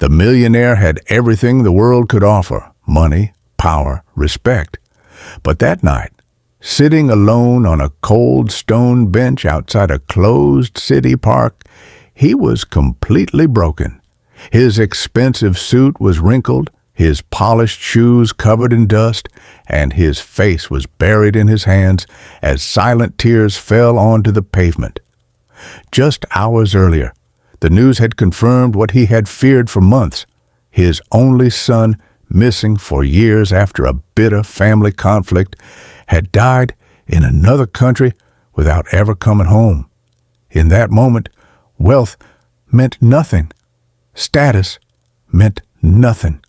The millionaire had everything the world could offer: money, power, respect. But that night, sitting alone on a cold stone bench outside a closed city park, he was completely broken. His expensive suit was wrinkled, his polished shoes covered in dust, and his face was buried in his hands as silent tears fell onto the pavement. Just hours earlier, the news had confirmed what he had feared for months: his only son, missing for years after a bitter family conflict, had died in another country without ever coming home. In that moment, wealth meant nothing. Status meant nothing.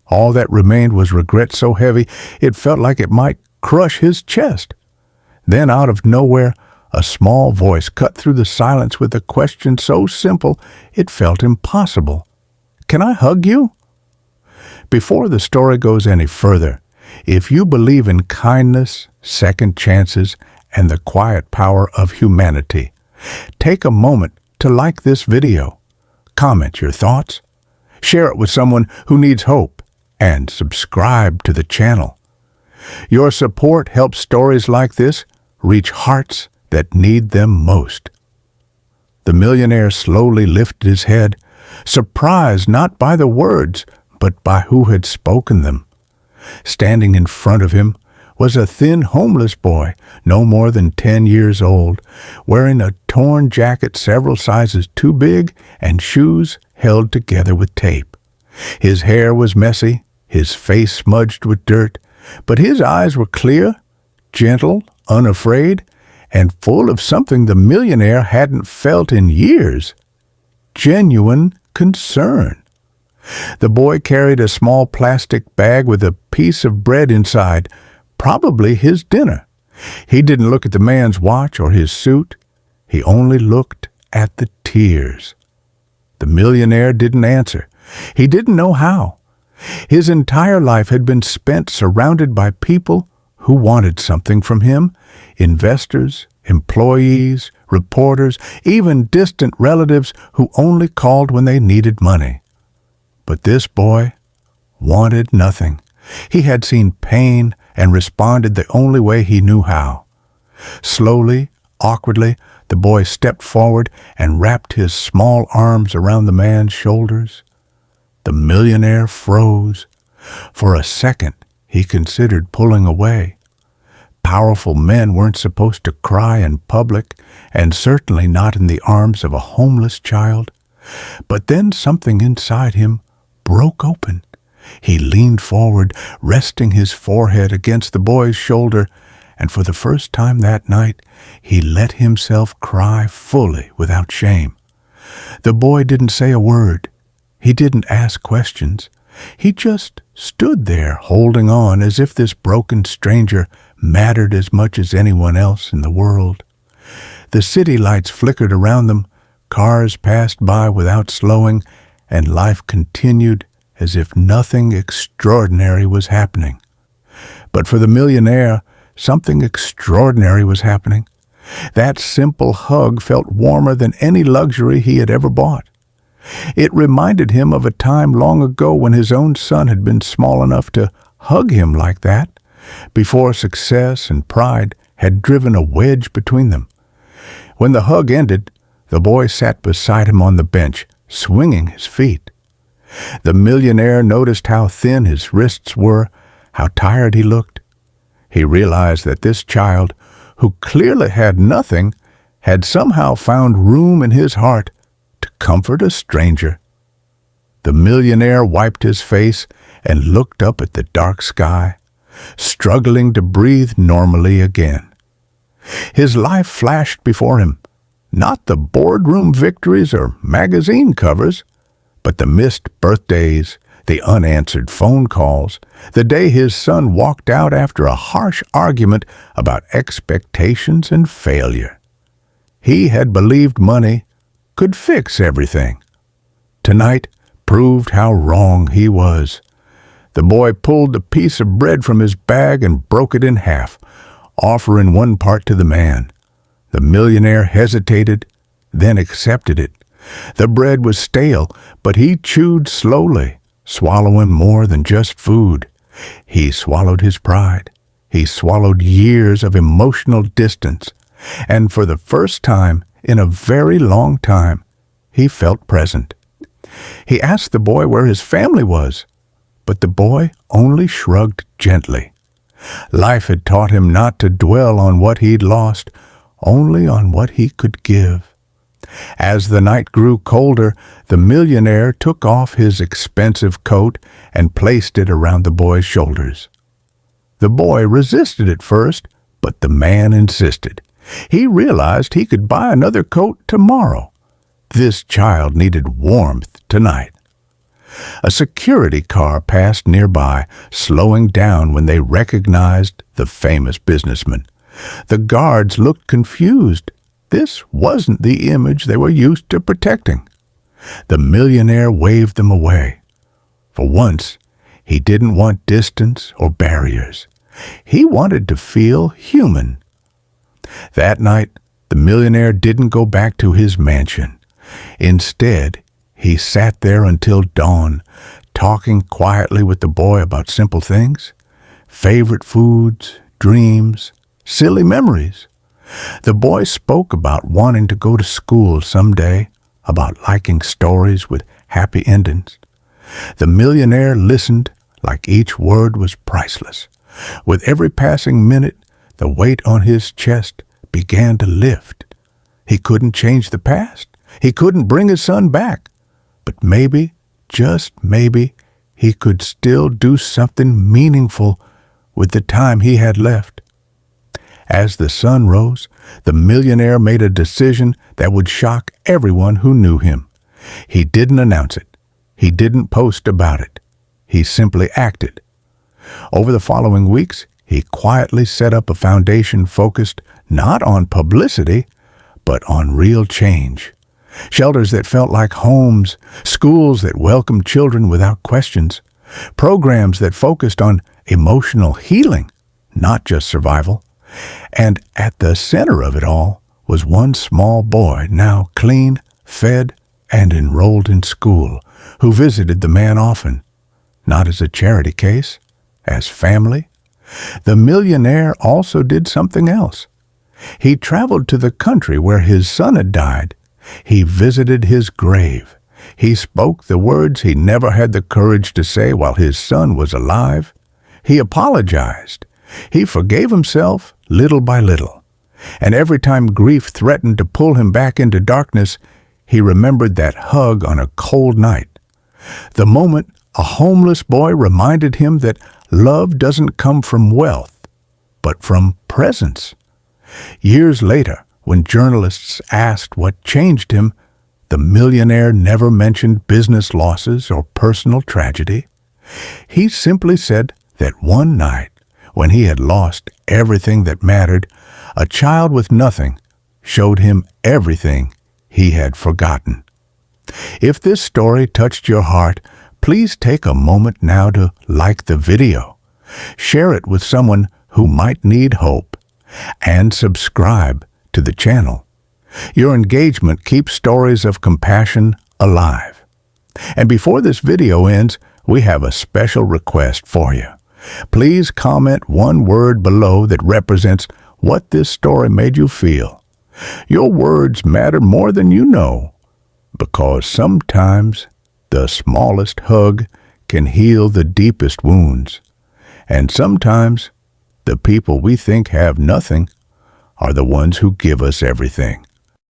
All that remained was regret so heavy it felt like it might crush his chest. Then, out of nowhere, a small voice cut through the silence with a question so simple it felt impossible. "Can I hug you?" Before the story goes any further, if you believe in kindness, second chances, and the quiet power of humanity, take a moment to like this video, comment your thoughts, share it with someone who needs hope, and subscribe to the channel. Your support helps stories like this reach hearts that need them most. The millionaire slowly lifted his head, surprised not by the words, but by who had spoken them. Standing in front of him was a thin homeless boy, no more than 10 years old, wearing a torn jacket several sizes too big and shoes held together with tape. His hair was messy, his face smudged with dirt, but his eyes were clear, gentle, unafraid, and full of something the millionaire hadn't felt in years: genuine concern. The boy carried a small plastic bag with a piece of bread inside, probably his dinner. He didn't look at the man's watch or his suit. He only looked at the tears. The millionaire didn't answer. He didn't know how. His entire life had been spent surrounded by people who wanted something from him: investors, employees, reporters, even distant relatives who only called when they needed money. But this boy wanted nothing. He had seen pain and responded the only way he knew how. Slowly, awkwardly, the boy stepped forward and wrapped his small arms around the man's shoulders. The millionaire froze. For a second, he considered pulling away. Powerful men weren't supposed to cry in public, and certainly not in the arms of a homeless child. But then something inside him broke open. He leaned forward, resting his forehead against the boy's shoulder, and for the first time that night, he let himself cry fully without shame. The boy didn't say a word. He didn't ask questions. He just stood there, holding on as if this broken stranger mattered as much as anyone else in the world. The city lights flickered around them, cars passed by without slowing, and life continued as if nothing extraordinary was happening. But for the millionaire, something extraordinary was happening. That simple hug felt warmer than any luxury he had ever bought. It reminded him of a time long ago when his own son had been small enough to hug him like that, before success and pride had driven a wedge between them. When the hug ended, the boy sat beside him on the bench, swinging his feet. The millionaire noticed how thin his wrists were, how tired he looked. He realized that this child, who clearly had nothing, had somehow found room in his heart to comfort a stranger. The millionaire wiped his face and looked up at the dark sky, struggling to breathe normally again. His life flashed before him, not the boardroom victories or magazine covers, but the missed birthdays, the unanswered phone calls, the day his son walked out after a harsh argument about expectations and failure. He had believed money could fix everything. Tonight proved how wrong he was. The boy pulled the piece of bread from his bag and broke it in half, offering one part to the man. The millionaire hesitated, then accepted it, The bread was stale, but he chewed slowly, swallowing more than just food. He swallowed his pride. He swallowed years of emotional distance. And for the first time in a very long time, he felt present. He asked the boy where his family was, but the boy only shrugged gently. Life had taught him not to dwell on what he'd lost, only on what he could give. As the night grew colder, the millionaire took off his expensive coat and placed it around the boy's shoulders. The boy resisted at first, but the man insisted. He realized he could buy another coat tomorrow. This child needed warmth tonight. A security car passed nearby, slowing down when they recognized the famous businessman. The guards looked confused. This wasn't the image they were used to protecting. The millionaire waved them away. For once, he didn't want distance or barriers. He wanted to feel human. That night, the millionaire didn't go back to his mansion. Instead, he sat there until dawn, talking quietly with the boy about simple things, favorite foods, dreams, silly memories. The boy spoke about wanting to go to school someday, about liking stories with happy endings. The millionaire listened like each word was priceless. With every passing minute, the weight on his chest began to lift. He couldn't change the past. He couldn't bring his son back. But maybe, just maybe, he could still do something meaningful with the time he had left. As the sun rose, the millionaire made a decision that would shock everyone who knew him. He didn't announce it. He didn't post about it. He simply acted. Over the following weeks, he quietly set up a foundation focused not on publicity, but on real change. Shelters that felt like homes, schools that welcomed children without questions, programs that focused on emotional healing, not just survival. And at the center of it all was one small boy, now clean, fed, and enrolled in school, who visited the man often, not as a charity case, as family. The millionaire also did something else. He traveled to the country where his son had died. He visited his grave. He spoke the words he never had the courage to say while his son was alive. He apologized. He forgave himself little by little. And every time grief threatened to pull him back into darkness, he remembered that hug on a cold night. The moment a homeless boy reminded him that love doesn't come from wealth, but from presence. Years later, when journalists asked what changed him, the millionaire never mentioned business losses or personal tragedy. He simply said that one night, when he had lost everything that mattered, a child with nothing showed him everything he had forgotten. If this story touched your heart, please take a moment now to like the video, share it with someone who might need hope, and subscribe to the channel. Your engagement keeps stories of compassion alive. And before this video ends, we have a special request for you. Please comment one word below that represents what this story made you feel. Your words matter more than you know, because sometimes the smallest hug can heal the deepest wounds. And sometimes the people we think have nothing are the ones who give us everything.